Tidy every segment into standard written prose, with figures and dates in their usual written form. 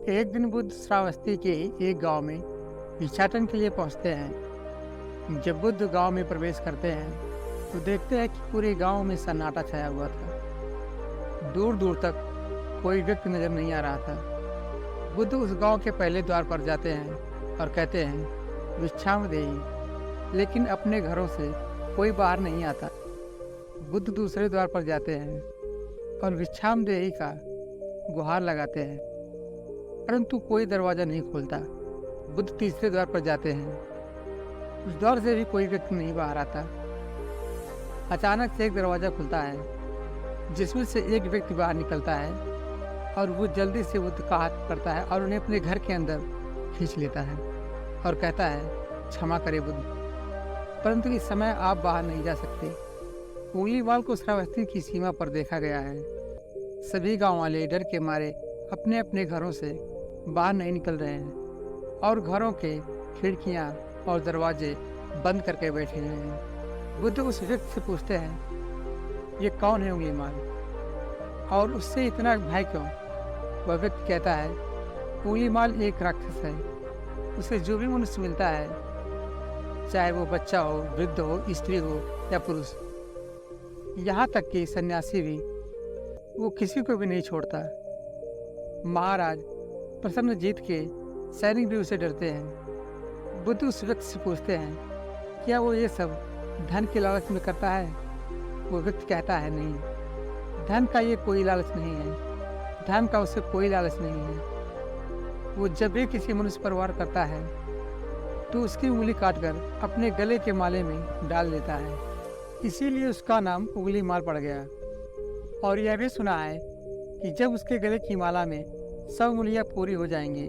एक दिन बुद्ध श्रावस्ती के एक गांव में भिक्षाटन के लिए पहुंचते हैं। जब बुद्ध गांव में प्रवेश करते हैं तो देखते हैं कि पूरे गांव में सन्नाटा छाया हुआ था। दूर दूर तक कोई व्यक्ति नजर नहीं आ रहा था। बुद्ध उस गांव के पहले द्वार पर जाते हैं और कहते हैं भिक्षाम देहि, लेकिन अपने घरों से कोई बाहर नहीं आता। बुद्ध दूसरे द्वार पर जाते हैं और भिक्षाम देहि का गुहार लगाते हैं, परंतु कोई दरवाजा नहीं खोलता। बुद्ध तीसरे द्वार पर जाते हैं, उस द्वार से भी कोई व्यक्ति नहीं बाहर आता। अचानक से एक दरवाजा खुलता है जिसमें से एक व्यक्ति बाहर निकलता है और वो जल्दी से बुद्ध का हाथ पकड़ता है और उन्हें अपने घर के अंदर खींच लेता है और कहता है क्षमा करे बुद्ध, परंतु इस समय आप बाहर नहीं जा सकते। उंगलीमाल को श्रावस्ती की सीमा पर देखा गया है। सभी गांव वाले डर के मारे अपने अपने घरों से बाहर नहीं निकल रहे हैं और घरों के खिड़कियां और दरवाजे बंद करके बैठे हुए हैं। बुद्ध उस व्यक्ति से पूछते हैं ये कौन है उंगलीमाल, और उससे इतना भय क्यों? वह व्यक्ति कहता है उंगलीमाल एक राक्षस है। उसे जो भी मनुष्य मिलता है, चाहे वो बच्चा हो, वृद्ध हो, स्त्री हो या पुरुष, यहाँ तक कि सन्यासी भी, वो किसी को भी नहीं छोड़ता। महाराज प्रसन्नजीत के सैनिक भी उसे डरते हैं। बुद्ध उस व्यक्ति से पूछते हैं क्या वो ये सब धन के लालच में करता है? वो व्यक्ति कहता है नहीं, धन का ये कोई लालच नहीं है, धन का उसे कोई लालच नहीं है। वो जब भी किसी मनुष्य पर वार करता है तो उसकी उंगली काटकर अपने गले के माले में डाल देता है, इसीलिए उसका नाम उंगलीमाल पड़ गया। और यह भी सुना है कि जब उसके गले की माला में 100 उंगलियां पूरी हो जाएंगी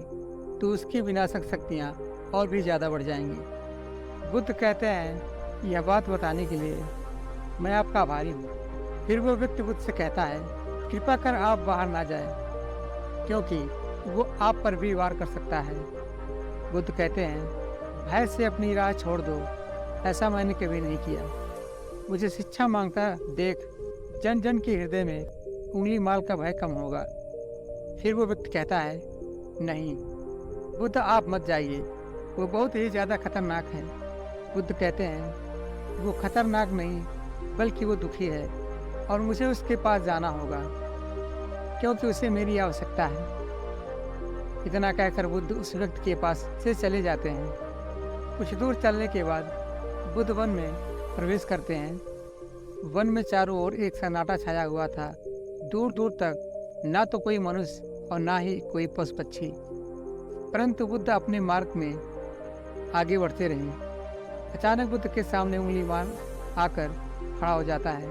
तो उसकी विनाशक शक्तियां और भी ज़्यादा बढ़ जाएंगी। बुद्ध कहते हैं यह बात बताने के लिए मैं आपका आभारी हूँ। फिर वो व्यक्ति बुद्ध से कहता है कृपा कर आप बाहर ना जाएं, क्योंकि वो आप पर भी वार कर सकता है। बुद्ध कहते हैं भय से अपनी राह छोड़ दो, ऐसा मैंने कभी नहीं किया। मुझे शिक्षा मांगता देख जन जन के हृदय में उंगलीमाल का भय कम होगा। फिर वो व्यक्ति कहता है नहीं बुद्ध, आप मत जाइए, वो बहुत ही ज़्यादा खतरनाक है। बुद्ध कहते हैं वो खतरनाक नहीं बल्कि वो दुखी है और मुझे उसके पास जाना होगा क्योंकि उसे मेरी आवश्यकता है। इतना कहकर बुद्ध उस व्यक्ति के पास से चले जाते हैं। कुछ दूर चलने के बाद बुद्ध वन में प्रवेश करते हैं। वन में चारों ओर एक सन्नाटा छाया हुआ था। दूर दूर तक ना तो कोई मनुष्य और ना ही कोई पशु पक्षी, परंतु बुद्ध अपने मार्ग में आगे बढ़ते रहे। अचानक बुद्ध के सामने उंगलीमाल आकर खड़ा हो जाता है।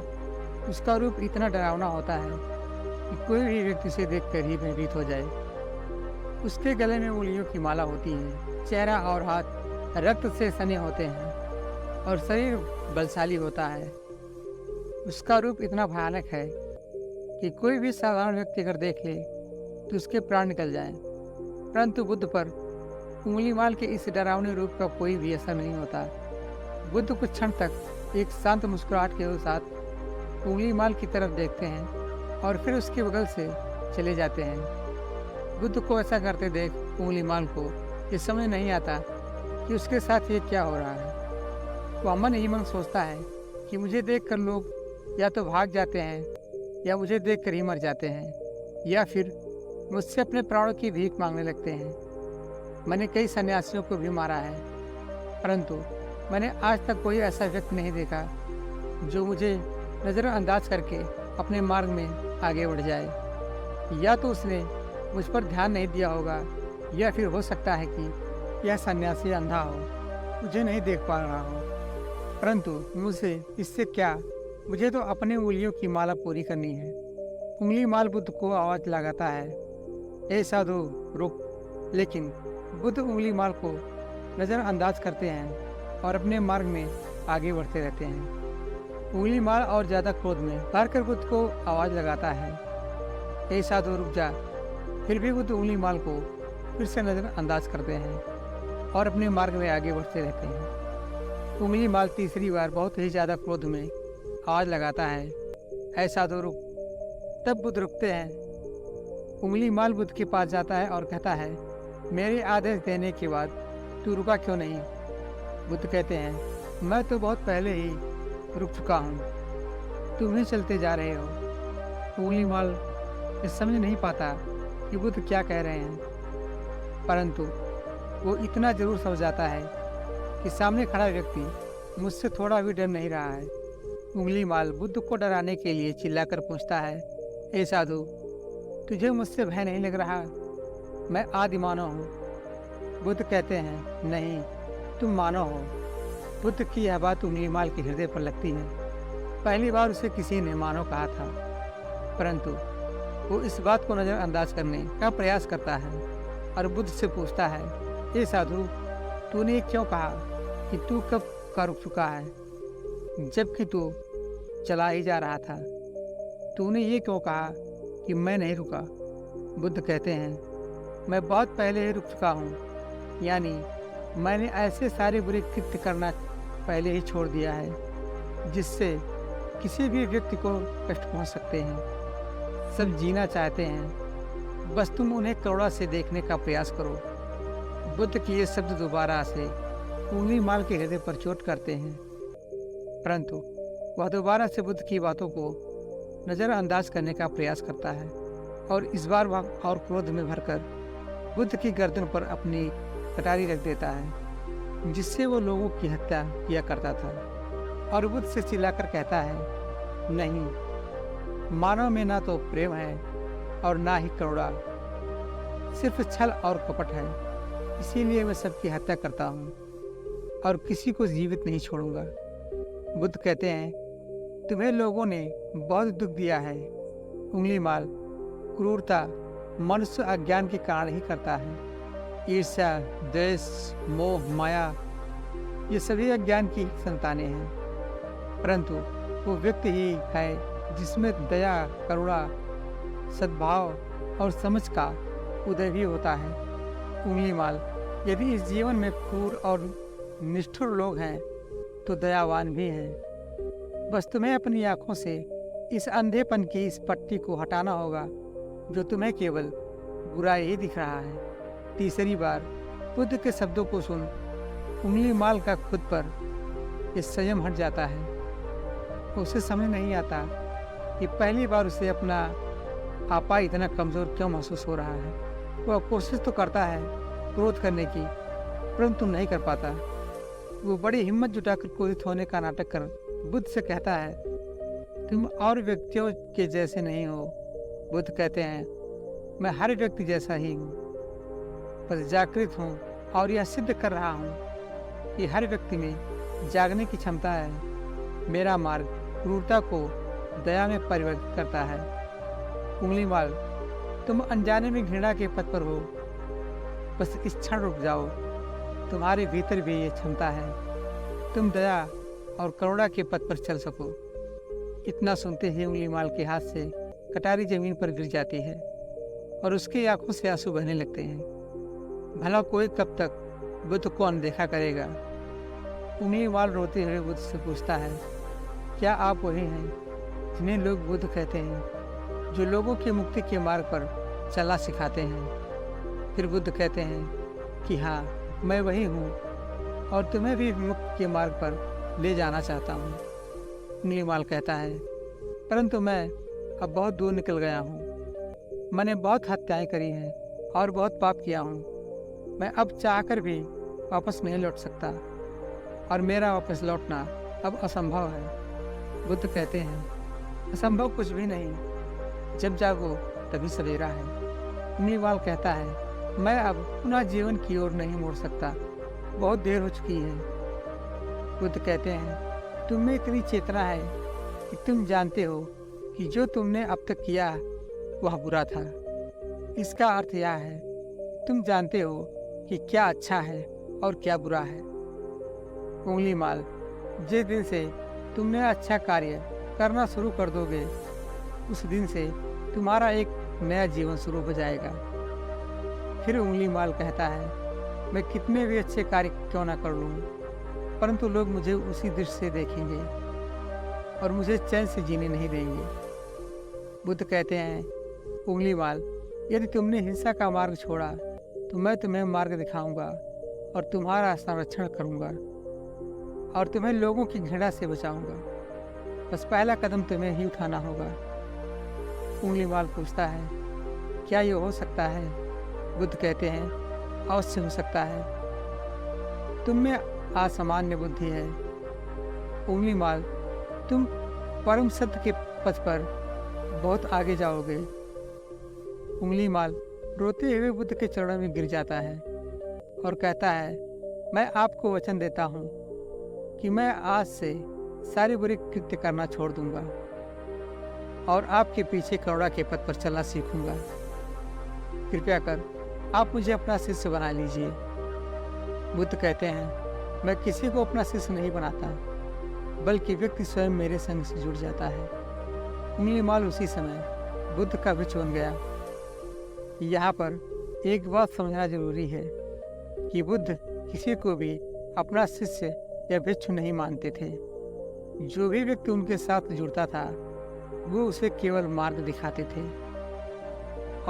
उसका रूप इतना डरावना होता है कि कोई भी व्यक्ति उसे देखकर ही भयभीत हो जाए। उसके गले में उंगलियों की माला होती है, चेहरा और हाथ रक्त से सने होते हैं और शरीर बलशाली होता है। उसका रूप इतना भयानक है कि कोई भी साधारण व्यक्ति अगर देख ले तो उसके प्राण निकल जाए, परंतु बुद्ध पर उंगलीमाल के इस डरावने रूप का कोई भी असर नहीं होता। बुद्ध कुछ क्षण तक एक शांत मुस्कुराहट के साथ उंगलीमाल की तरफ देखते हैं और फिर उसके बगल से चले जाते हैं। बुद्ध को ऐसा करते देख उंगलीमाल को ये समझ नहीं आता कि उसके साथ ये क्या हो रहा है। वह मन ही मन सोचता है कि मुझे देखकर लोग या तो भाग जाते हैं या मुझे देखकर ही मर जाते हैं या फिर मुझसे अपने प्राणों की भीख मांगने लगते हैं। मैंने कई सन्यासियों को भी मारा है, परंतु मैंने आज तक कोई ऐसा व्यक्ति नहीं देखा जो मुझे नज़रअंदाज करके अपने मार्ग में आगे बढ़ जाए। या तो उसने मुझ पर ध्यान नहीं दिया होगा या फिर हो सकता है कि यह सन्यासी अंधा हो, मुझे नहीं देख पा रहा हो। परंतु मुझे इससे क्या, मुझे तो अपनी उंगलियों की माला पूरी करनी है। उंगलीमाल बुद्ध को आवाज़ लगाता है ए साधु रुक, लेकिन बुद्ध उंगलीमाल को नज़रअंदाज करते हैं और अपने मार्ग में आगे बढ़ते रहते हैं। उंगलीमाल और ज़्यादा क्रोध में भरकर बुद्ध को आवाज़ लगाता है ए साधु रुक जा। फिर भी बुद्ध उंगलीमाल को फिर से नज़रअंदाज करते हैं और अपने मार्ग में आगे बढ़ते रहते हैं। उंगलीमाल तीसरी बार बहुत ही ज़्यादा क्रोध में आवाज़ लगाता है ऐ साधु रुक। तब बुद्ध रुकते हैं उंगली माल बुद्ध के पास जाता है और कहता है, मेरे आदेश देने के बाद तू रुका क्यों नहीं? बुद्ध कहते हैं, मैं तो बहुत पहले ही रुक चुका हूँ, तुम ही चलते जा रहे हो। उंगली माल ये समझ नहीं पाता कि बुद्ध क्या कह रहे हैं, परंतु वो इतना जरूर समझ जाता है कि सामने खड़ा व्यक्ति मुझसे थोड़ा भी डर नहीं रहा है। उंगली माल बुद्ध को डराने के लिए चिल्लाकर पूछता है, ए साधु, तुझे मुझसे भय नहीं लग रहा? मैं आदि मानव हूँ। बुद्ध कहते हैं, नहीं, तुम मानव हो। बुद्ध की यह बात उंगली माल के हृदय पर लगती है। पहली बार उसे किसी ने मानव कहा था, परंतु वो इस बात को नज़रअंदाज करने का प्रयास करता है और बुद्ध से पूछता है, ए साधु, तूने ये क्यों कहा कि तू कब का रुक चुका है, जबकि तू चला ही जा रहा था? तूने ये क्यों कहा कि मैं नहीं रुका? बुद्ध कहते हैं, मैं बहुत पहले ही रुक चुका हूँ, यानी मैंने ऐसे सारे बुरे कृत्य करना पहले ही छोड़ दिया है जिससे किसी भी व्यक्ति को कष्ट पहुँच सकते हैं। सब जीना चाहते हैं, बस तुम उन्हें करुणा से देखने का प्रयास करो। बुद्ध के ये शब्द दोबारा से उंगली माल के हृदय पर चोट करते हैं, परंतु वह दोबारा से बुद्ध की बातों को नज़रअंदाज करने का प्रयास करता है और इस बार वह और क्रोध में भरकर बुद्ध की गर्दन पर अपनी कटारी रख देता है, जिससे वो लोगों की हत्या किया करता था, और बुद्ध से चिल्लाकर कहता है, नहीं, मानव में ना तो प्रेम है और ना ही करुणा, सिर्फ छल और कपट है। इसीलिए मैं सबकी हत्या करता हूँ और किसी को जीवित नहीं छोड़ूंगा। बुद्ध कहते हैं, तुम्हें लोगों ने बहुत दुख दिया है। उंगली माल क्रूरता मनुष्य अज्ञान के कारण ही करता है। ईर्ष्या, द्वेष, मोह, माया, ये सभी अज्ञान की संतानें हैं, परंतु वो व्यक्ति ही है जिसमें दया, करुणा, सद्भाव और समझ का उदय भी होता है। उंगली माल, यदि इस जीवन में क्रूर और निष्ठुर लोग हैं तो दयावान भी हैं। बस तुम्हें अपनी आंखों से इस अंधेपन की इस पट्टी को हटाना होगा जो तुम्हें केवल बुराई ही दिख रहा है। तीसरी बार बुद्ध के शब्दों को सुन उंगली माल का खुद पर ये संयम हट जाता है। उसे समझ नहीं आता कि पहली बार उसे अपना आपा इतना कमज़ोर क्यों महसूस हो रहा है। वह कोशिश तो करता है क्रोध करने की, परंतु नहीं कर पाता। वो बड़ी हिम्मत जुटाकर क्रोधित होने का नाटक कर बुद्ध से कहता है, तुम और व्यक्तियों के जैसे नहीं हो। बुद्ध कहते हैं, मैं हर व्यक्ति जैसा ही हूँ, बस जागृत हूँ और यह सिद्ध कर रहा हूँ कि हर व्यक्ति में जागने की क्षमता है। मेरा मार्ग क्रूरता को दया में परिवर्तित करता है। उंगली माल, तुम अनजाने में घृणा के पथ पर हो, बस इस क्षण रुक जाओ। तुम्हारे भीतर भी ये क्षमता है, तुम दया और करुणा के पथ पर चल सको। इतना सुनते ही उंगली माल के हाथ से कटारी जमीन पर गिर जाती है और उसकी आंखों से आंसू बहने लगते हैं। भला कोई कब तक बुद्ध को अनदेखा करेगा? उंगली माल रोते हुए बुद्ध से पूछता है, क्या आप वही हैं जिन्हें लोग बुद्ध कहते हैं, जो लोगों की मुक्ति के मार्ग पर चलना सिखाते हैं? फिर बुद्ध कहते हैं कि हाँ, मैं वही हूँ और तुम्हें भी मुक्ति के मार्ग पर ले जाना चाहता हूँ। उंगली माल कहता है, परंतु मैं अब बहुत दूर निकल गया हूँ। मैंने बहुत हत्याएं करी हैं और बहुत पाप किया हूँ। मैं अब चाहकर भी वापस नहीं लौट सकता और मेरा वापस लौटना अब असंभव है। बुद्ध कहते हैं, असंभव कुछ भी नहीं, जब जागो तभी सवेरा है। उंगली माल कहता है, मैं अब पुनः जीवन की ओर नहीं मुड़ सकता, बहुत देर हो चुकी है। बुद्ध कहते हैं, तुम में इतनी चेतना है कि तुम जानते हो कि जो तुमने अब तक किया वह बुरा था। इसका अर्थ यह है, तुम जानते हो कि क्या अच्छा है और क्या बुरा है। उंगली माल, जिस दिन से तुमने अच्छा कार्य करना शुरू कर दोगे, उस दिन से तुम्हारा एक नया जीवन शुरू हो जाएगा। फिर उंगली माल कहता है, मैं कितने भी अच्छे कार्य क्यों ना कर लूँ, परंतु लोग मुझे उसी दृष्टि से देखेंगे और मुझे चैन से जीने नहीं देंगे। बुद्ध कहते हैं, उंगली माल, यदि तुमने हिंसा का मार्ग छोड़ा तो मैं तुम्हें मार्ग दिखाऊंगा और तुम्हारा संरक्षण करूंगा और तुम्हें लोगों की घृणा से बचाऊंगा। बस पहला कदम तुम्हें ही उठाना होगा। उंगलीमाल पूछता है, क्या ये हो सकता है? बुद्ध कहते हैं, अवश्य हो सकता है। तुम में असामान्य बुद्धि है। उंगलीमाल, तुम परम सत्य के पथ पर बहुत आगे जाओगे। उंगलीमाल रोते हुए बुद्ध के चरणों में गिर जाता है और कहता है, मैं आपको वचन देता हूँ कि मैं आज से सारे बुरे कृत्य करना छोड़ दूंगा और आपके पीछे करुणा के पथ पर चलना सीखूंगा। कृपया कर आप मुझे अपना शिष्य बना लीजिए। बुद्ध कहते हैं, मैं किसी को अपना शिष्य नहीं बनाता, बल्कि व्यक्ति स्वयं मेरे संग से जुड़ जाता है। उंगलीमाल उसी समय बुद्ध का भिक्षु बन गया। यहाँ पर एक बात समझना जरूरी है कि बुद्ध किसी को भी अपना शिष्य या भिक्षु नहीं मानते थे। जो भी व्यक्ति उनके साथ जुड़ता था वो उसे केवल मार्ग दिखाते थे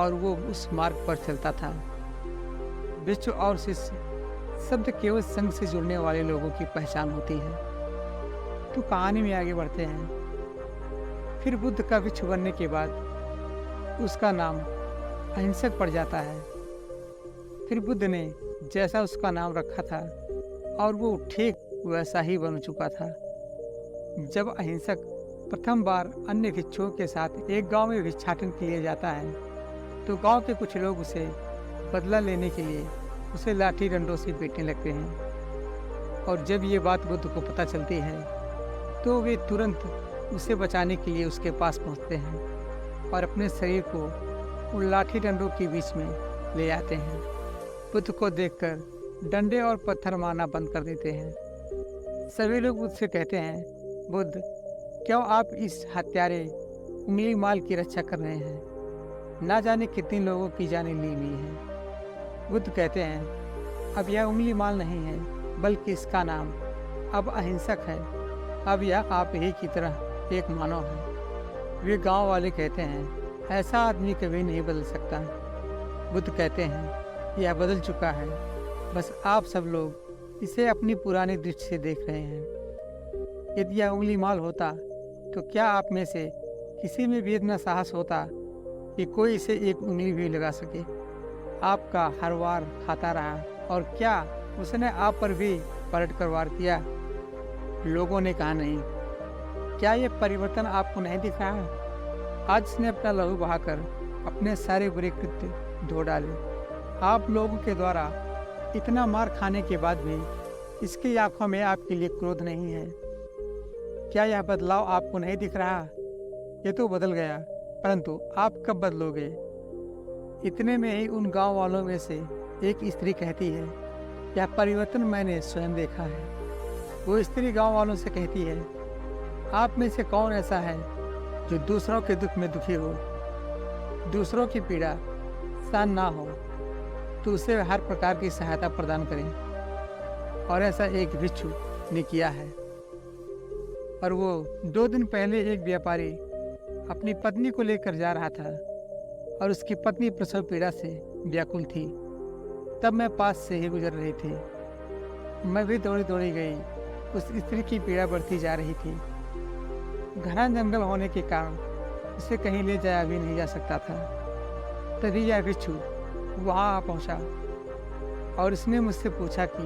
और वो उस मार्ग पर चलता था। भिक्षु और शिष्य शब्द केवल संघ से जुड़ने वाले लोगों की पहचान होती है। तो कहानी में आगे बढ़ते हैं। फिर बुद्ध का भिक्षु बनने के बाद उसका नाम अहिंसक पड़ जाता है। फिर बुद्ध ने जैसा उसका नाम रखा था और वो ठीक वैसा ही बन चुका था। जब अहिंसक प्रथम बार अन्य भिक्षुओं के साथ एक गांव में भिक्षाटन के लिए जाता है तो गांव के कुछ लोग उसे बदला लेने के लिए उसे लाठी डंडों से पीटने लगते हैं। और जब ये बात बुद्ध को पता चलती है तो वे तुरंत उसे बचाने के लिए उसके पास पहुंचते हैं और अपने शरीर को उन लाठी डंडों के बीच में ले आते हैं। बुद्ध को देखकर डंडे और पत्थर मारना बंद कर देते हैं। सभी लोग बुद्ध से कहते हैं, बुद्ध, क्यों आप इस हत्यारे उंगलीमाल की रक्षा कर रहे हैं? ना जाने कितने लोगों की जानें ली हुई है। बुद्ध कहते हैं, अब यह उंगलीमाल नहीं है, बल्कि इसका नाम अब अहिंसक है। अब यह आप ही की तरह एक मानव है। वे गांव वाले कहते हैं, ऐसा आदमी कभी नहीं बदल सकता। बुद्ध कहते हैं, यह बदल चुका है, बस आप सब लोग इसे अपनी पुरानी दृष्टि से देख रहे हैं। यदि यह उंगलीमाल होता तो क्या आप में से किसी में भी इतना साहस होता कि कोई इसे एक उंगली भी लगा सके? आपका हर वार खाता रहा और क्या उसने आप पर भी पलट कर वार किया? लोगों ने कहा, नहीं। क्या ये परिवर्तन आपको नहीं दिख रहा? आज इसने अपना लहू बहाकर अपने सारे बुरे कृत्य धो डाले। आप लोगों के द्वारा इतना मार खाने के बाद भी इसकी आंखों में आपके लिए क्रोध नहीं है। क्या यह बदलाव आपको नहीं दिख रहा? ये तो बदल गया, परंतु आप कब बदलोगे? इतने में ही उन गांव वालों में से एक स्त्री कहती है, यह परिवर्तन मैंने स्वयं देखा है। वो स्त्री गांव वालों से कहती है, आप में से कौन ऐसा है जो दूसरों के दुख में दुखी हो, दूसरों की पीड़ा सहन ना हो तो उसे हर प्रकार की सहायता प्रदान करें? और ऐसा एक भिक्षु ने किया है। और वो 2 दिन पहले एक व्यापारी अपनी पत्नी को लेकर जा रहा था और उसकी पत्नी प्रसव पीड़ा से व्याकुल थी। तब मैं पास से ही गुजर रही थी। मैं भी दौड़ी दौड़ी गई। उस स्त्री की पीड़ा बढ़ती जा रही थी। घना जंगल होने के कारण उसे कहीं ले जाया भी नहीं जा सकता था। तभी यह भिक्षु वहाँ आ पहुँचा और उसने मुझसे पूछा कि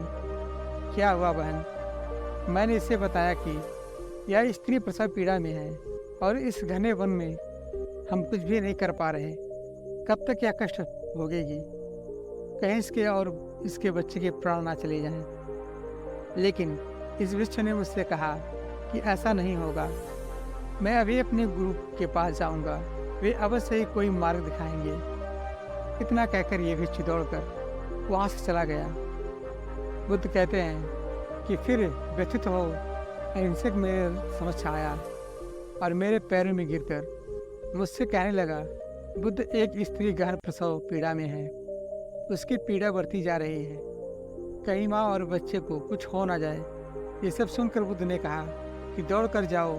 क्या हुआ बहन। मैंने इसे बताया कि यह स्त्री प्रसव पीड़ा में है और इस घने वन में हम कुछ भी नहीं कर पा रहे। कब तक यह कष्ट भोगेगी? कहीं इसके और इसके बच्चे के प्राण ना चले जाएं। लेकिन इस भिक्षु ने मुझसे कहा कि ऐसा नहीं होगा। मैं अभी अपने गुरु के पास जाऊंगा, वे अवश्य ही कोई मार्ग दिखाएंगे। इतना कहकर ये भिक्षु दौड़कर वहाँ से चला गया। बुद्ध कहते हैं कि फिर व्यथित हो अहिंसक मेरे समझ आया और मेरे पैरों में गिरकर मुझसे कहने लगा, बुद्ध, एक स्त्री गहन प्रसव पीड़ा में है। उसकी पीड़ा बढ़ती जा रही है। कहीं माँ और बच्चे को कुछ हो ना जाए। ये सब सुनकर बुद्ध ने कहा कि दौड़ कर जाओ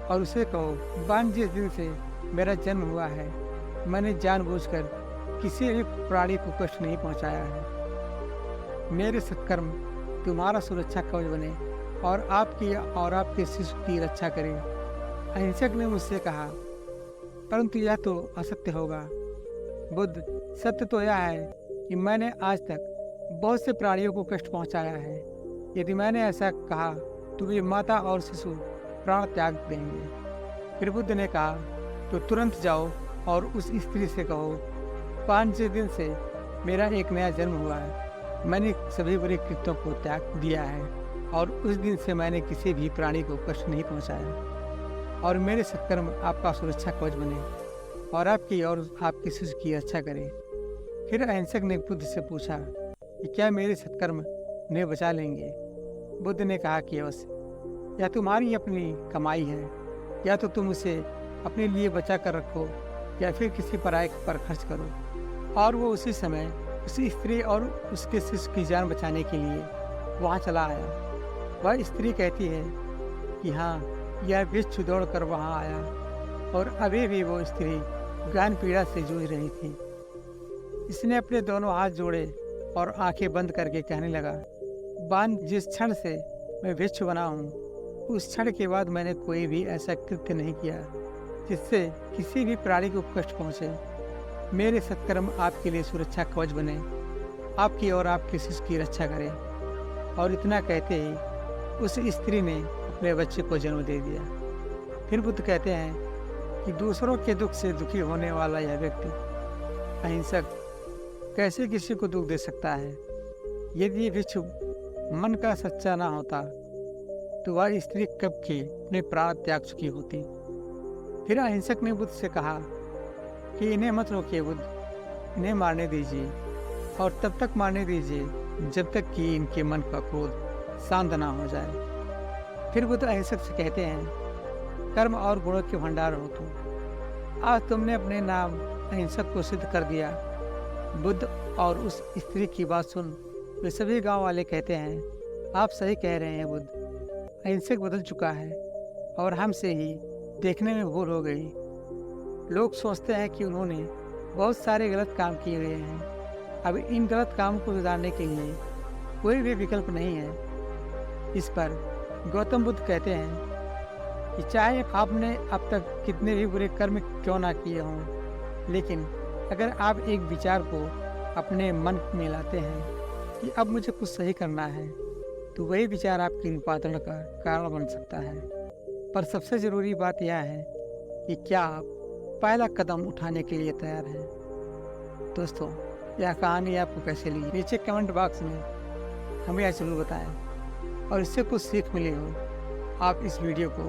और उसे कहो, बहन, जिस दिन से मेरा जन्म हुआ है मैंने जानबूझकर किसी भी प्राणी को कष्ट नहीं पहुंचाया है। मेरे सत्कर्म तुम्हारा सुरक्षा कवच बने और आपकी और आपके शिशु की रक्षा करें। अहिंसक ने मुझसे कहा, परंतु यह तो असत्य होगा। बुद्ध, सत्य तो यह है कि मैंने आज तक बहुत से प्राणियों को कष्ट पहुंचाया है। यदि मैंने ऐसा कहा तो वे माता और शिशु प्राण त्याग देंगे। फिर बुद्ध ने कहा, तो तुरंत जाओ और उस स्त्री से कहो, 5 दिन से मेरा एक नया जन्म हुआ है। मैंने सभी बुरे कृत्यों को त्याग दिया है और उस दिन से मैंने किसी भी प्राणी को कष्ट नहीं पहुंचाया। और मेरे सत्कर्म आपका सुरक्षा कवच बने और आपकी और आपके शिशु की रक्षा करें। फिर अहिंसक ने बुद्ध से पूछा कि क्या मेरे सत्कर्म उन्हें बचा लेंगे? बुद्ध ने कहा कि अवश्य। या तुम्हारी अपनी कमाई है, या तो तुम उसे अपने लिए बचा कर रखो या फिर किसी पराये पर खर्च करो। और वो उसी समय उसी स्त्री और उसके शिशु की जान बचाने के लिए वहाँ चला आया। वह स्त्री कहती है कि हाँ, यह बिच्छू दौड़ कर वहाँ आया और अभी भी वो स्त्री गहन पीड़ा से जूझ रही थी। इसने अपने दोनों हाथ जोड़े और आंखें बंद करके कहने लगा, बान, जिस क्षण से मैं भिक्षु बना हूँ, उस क्षण के बाद मैंने कोई भी ऐसा कृत्य नहीं किया जिससे किसी भी प्राणी को कष्ट पहुँचे। मेरे सत्कर्म आपके लिए सुरक्षा कवच बने, आपकी और आपके शिशु की रक्षा करें। और इतना कहते ही उस स्त्री ने अपने बच्चे को जन्म दे दिया। फिर बुद्ध कहते हैं कि दूसरों के दुख से दुखी होने वाला यह व्यक्ति अहिंसक कैसे किसी को दुख दे सकता है? यदि ये भिक्षु मन का सच्चा ना होता तो वह स्त्री कब की अपने प्राण त्याग चुकी होती। फिर अहिंसक ने बुद्ध से कहा कि इन्हें मत रोकिए बुद्ध, इन्हें मारने दीजिए और तब तक मारने दीजिए जब तक कि इनके मन का क्रोध शांत ना हो जाए। फिर बुद्ध अहिंसक से कहते हैं, कर्म और गुणों के भंडार हो तुम। आज तुमने अपने नाम अहिंसक को सिद्ध कर दिया। बुद्ध और उस स्त्री की बात सुन वे सभी गांव वाले कहते हैं, आप सही कह रहे हैं बुद्ध, अहिंसक बदल चुका है और हमसे ही देखने में भूल हो गई। लोग सोचते हैं कि उन्होंने बहुत सारे गलत काम किए हुए हैं। अब इन गलत कामों को सुधारने के लिए कोई भी विकल्प नहीं है। इस पर गौतम बुद्ध कहते हैं कि चाहे आपने अब तक कितने भी बुरे कर्म क्यों ना किए हों, लेकिन अगर आप एक विचार को अपने मन में लाते हैं कि अब मुझे कुछ सही करना है, तो वही विचार आपके रूपांतरण का कारण बन सकता है। पर सबसे ज़रूरी बात यह है कि क्या आप पहला कदम उठाने के लिए तैयार हैं। दोस्तों, यह कहानी आपको कैसे लगी नीचे कमेंट बॉक्स में हमें यह जरूर बताएं। और इससे कुछ सीख मिली हो आप इस वीडियो को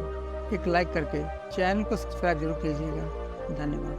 एक लाइक करके चैनल को सब्सक्राइब जरूर कीजिएगा। धन्यवाद।